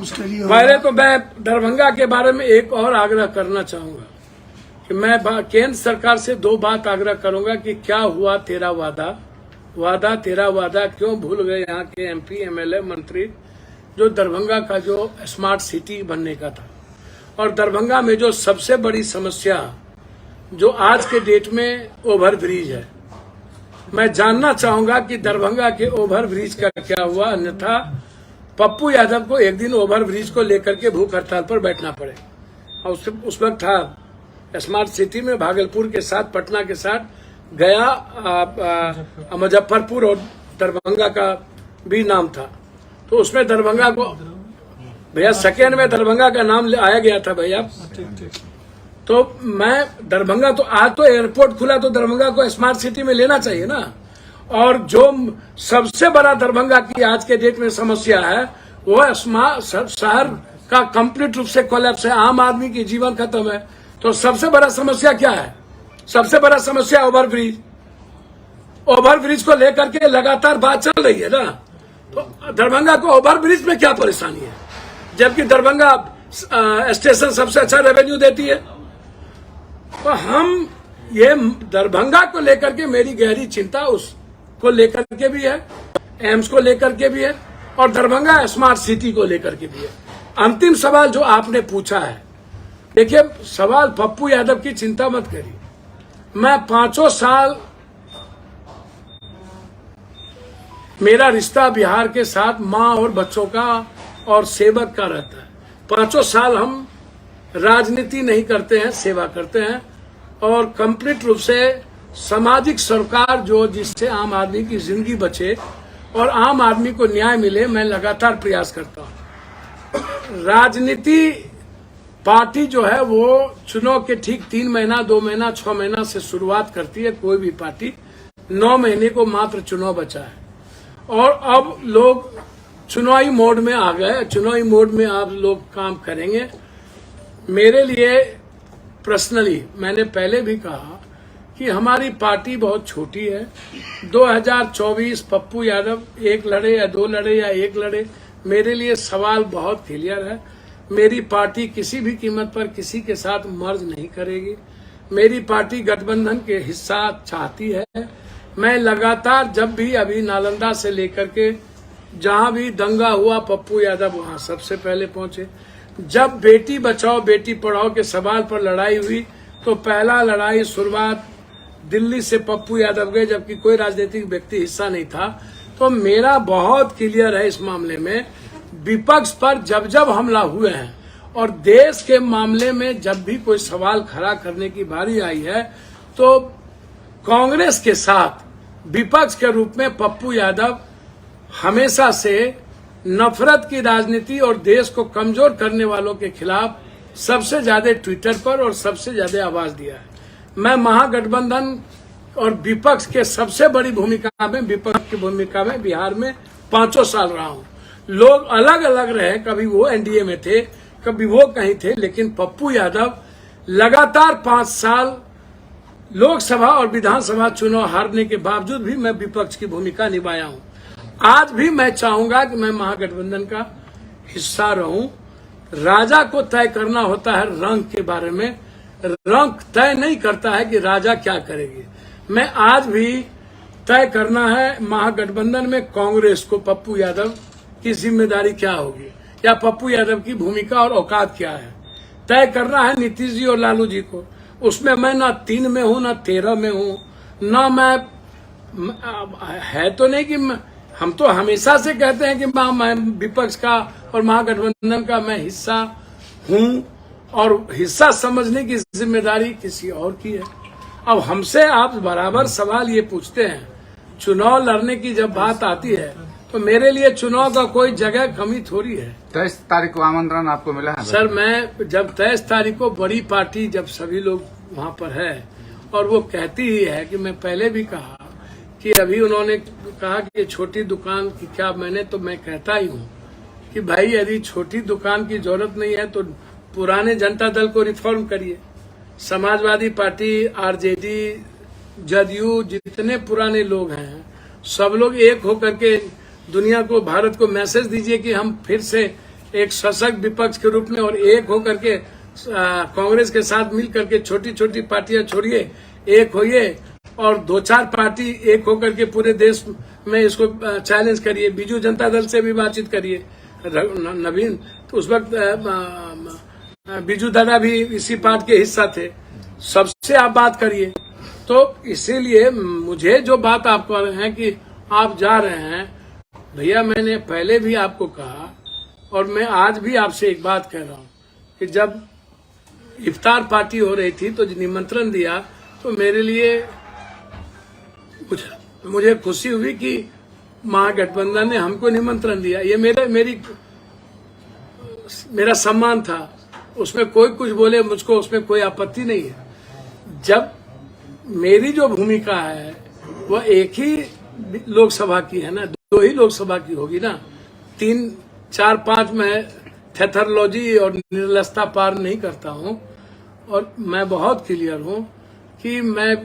पहले तो मैं दरभंगा के बारे में एक और आग्रह करना चाहूंगा कि मैं केंद्र सरकार से दो बात आग्रह करूंगा कि क्या हुआ तेरा वादा तेरा वादा क्यों भूल गए यहाँ के एमपी एमएलए मंत्री जो दरभंगा का जो स्मार्ट सिटी बनने का था। और दरभंगा में जो सबसे बड़ी समस्या जो आज के डेट में ओवर ब्रिज है, मैं जानना चाहूंगा कि दरभंगा के ओवर ब्रिज का क्या हुआ, अन्यथा पप्पू यादव को एक दिन ओवर ब्रिज को लेकर के भूख हड़ताल पर बैठना पड़े। और उस वक्त था स्मार्ट सिटी में भागलपुर के साथ पटना के साथ गया मुजफ्फरपुर और दरभंगा का भी नाम था। तो उसमें दरभंगा को भैया सेकेंड में दरभंगा का नाम आया गया था भैया। तो मैं दरभंगा तो आज तो एयरपोर्ट खुला तो दरभंगा को स्मार्ट सिटी में लेना चाहिए ना। और जो सबसे बड़ा दरभंगा की आज के डेट में समस्या है वो शहर का कंप्लीट रूप से कोलैप्स है, आम आदमी की जीवन खत्म है। तो सबसे बड़ा समस्या क्या है? सबसे बड़ा समस्या ओवरब्रिज को लेकर के लगातार बात चल रही है ना। तो दरभंगा को ओवरब्रिज में क्या परेशानी है, जबकि दरभंगा स्टेशन सबसे अच्छा रेवेन्यू देती है। तो हम ये दरभंगा को लेकर के मेरी गहरी चिंता उसको लेकर के भी है, एम्स को लेकर के भी है और दरभंगा स्मार्ट सिटी को लेकर के भी है। अंतिम सवाल जो आपने पूछा है, देखिए सवाल पप्पू यादव की चिंता मत करिए। मैं 5 साल मेरा रिश्ता बिहार के साथ माँ और बच्चों का और सेवक का रहता है। 5 साल हम राजनीति नहीं करते हैं, सेवा करते हैं और कंप्लीट रूप से सामाजिक सरकार जो जिससे आम आदमी की जिंदगी बचे और आम आदमी को न्याय मिले, मैं लगातार प्रयास करता हूँ। राजनीति पार्टी जो है वो चुनाव के ठीक 3 महीना 2 महीना 6 महीना से शुरुआत करती है। कोई भी पार्टी 9 महीने को मात्र चुनाव बचा है और अब लोग चुनावी मोड में आ गए। चुनावी मोड में आप लोग काम करेंगे। मेरे लिए पर्सनली मैंने पहले भी कहा कि हमारी पार्टी बहुत छोटी है। 2024 पप्पू यादव 1 लड़े या 2 लड़े या 1 लड़े, मेरे लिए सवाल बहुत क्लियर है। मेरी पार्टी किसी भी कीमत पर किसी के साथ मर्ज नहीं करेगी। मेरी पार्टी गठबंधन के हिस्सा चाहती है। मैं लगातार जब भी अभी नालंदा से लेकर के जहां भी दंगा हुआ पप्पू यादव वहां सबसे पहले पहुंचे। जब बेटी बचाओ बेटी पढ़ाओ के सवाल पर लड़ाई हुई तो पहला लड़ाई शुरुआत दिल्ली से पप्पू यादव गए, जबकि कोई राजनीतिक व्यक्ति हिस्सा नहीं था। तो मेरा बहुत क्लियर है इस मामले में। विपक्ष पर जब जब हमला हुए हैं और देश के मामले में जब भी कोई सवाल खड़ा करने की बारी आई है तो कांग्रेस के साथ विपक्ष के रूप में पप्पू यादव हमेशा से नफरत की राजनीति और देश को कमजोर करने वालों के खिलाफ सबसे ज्यादा ट्विटर पर और सबसे ज्यादा आवाज दिया है। मैं महागठबंधन और विपक्ष के सबसे बड़ी भूमिका में, विपक्ष की भूमिका में बिहार में 5 साल रहा हूं। लोग अलग अलग रहे, कभी वो एनडीए में थे कभी वो कहीं थे, लेकिन पप्पू यादव लगातार 5 साल लोकसभा और विधानसभा चुनाव हारने के बावजूद भी मैं विपक्ष की भूमिका निभाया हूं। आज भी मैं चाहूंगा कि मैं महागठबंधन का हिस्सा रहूं। राजा को तय करना होता है रंग के बारे में, रंग तय नहीं करता है कि राजा क्या करेगी। मैं आज भी तय करना है महागठबंधन में कांग्रेस को पप्पू यादव की जिम्मेदारी क्या होगी या पप्पू यादव की भूमिका और औकात क्या है, तय करना है नीतीश जी और लालू जी को। उसमें मैं ना 3 में हूं ना 13 में हूं, ना मैं है तो नहीं कि हम तो हमेशा से कहते हैं कि मैं विपक्ष का और महागठबंधन का मैं हिस्सा हूं और हिस्सा समझने की जिम्मेदारी किसी और की है। अब हमसे आप बराबर सवाल ये पूछते हैं, चुनाव लड़ने की जब बात आती है तो मेरे लिए चुनाव का कोई जगह कमी थोड़ी है। 23 तारीख को आमंत्रण आपको मिला है? सर मैं जब 23 तारीख को बड़ी पार्टी जब सभी लोग वहां पर है और वो कहती ही है कि मैं पहले भी कहा कि अभी उन्होंने कहा कि छोटी दुकान की क्या, मैं कहता ही हूँ कि भाई यदि छोटी दुकान की जरूरत नहीं है तो पुराने जनता दल को रिफॉर्म करिए। समाजवादी पार्टी, आरजेडी, जदयू, जितने पुराने लोग हैं सब लोग एक होकर के दुनिया को, भारत को मैसेज दीजिए कि हम फिर से एक सशक्त विपक्ष के रूप में और एक होकर के कांग्रेस के साथ मिल करके छोटी छोटी पार्टियां छोड़िए, एक होइए और 2-4 पार्टी एक होकर के पूरे देश में इसको चैलेंज करिए। बीजू जनता दल से भी बातचीत करिए। नवीन तो उस वक्त बीजू दादा भी इसी पार्ट के हिस्सा थे, सबसे आप बात करिए। तो इसीलिए मुझे जो बात आप कह रहे हैं कि आप जा रहे हैं, भैया मैंने पहले भी आपको कहा और मैं आज भी आपसे एक बात कह रहा हूं कि जब इफ्तार पार्टी हो रही थी तो निमंत्रण दिया तो मेरे लिए मुझे खुशी हुई कि महागठबंधन ने हमको निमंत्रण दिया। ये मेरा सम्मान था, उसमें कोई कुछ बोले मुझको उसमें कोई आपत्ति नहीं है। जब मेरी जो भूमिका है वह एक ही लोकसभा की है ना, 2 ही लोकसभा की होगी ना, 3, 4, 5 में थेथरोलॉजी और निर्लसता पार नहीं करता हूं। और मैं बहुत क्लियर हूं कि मैं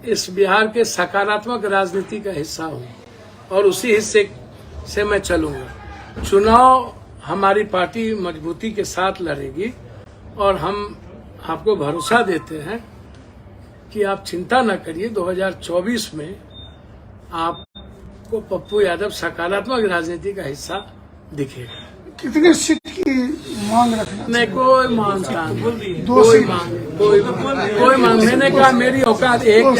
इस बिहार के सकारात्मक राजनीति का हिस्सा हूं और उसी हिस्से से मैं चलूंगा। चुनाव हमारी पार्टी मजबूती के साथ लड़ेगी और हम आपको भरोसा देते हैं कि आप चिंता न करिए, 2024 में आपको पप्पू यादव सकारात्मक राजनीति का हिस्सा दिखेगा। कितने सीट की मांग रखना? नहीं, कोई मांग, कोई मांग, मैंने कहा मेरी औकात एक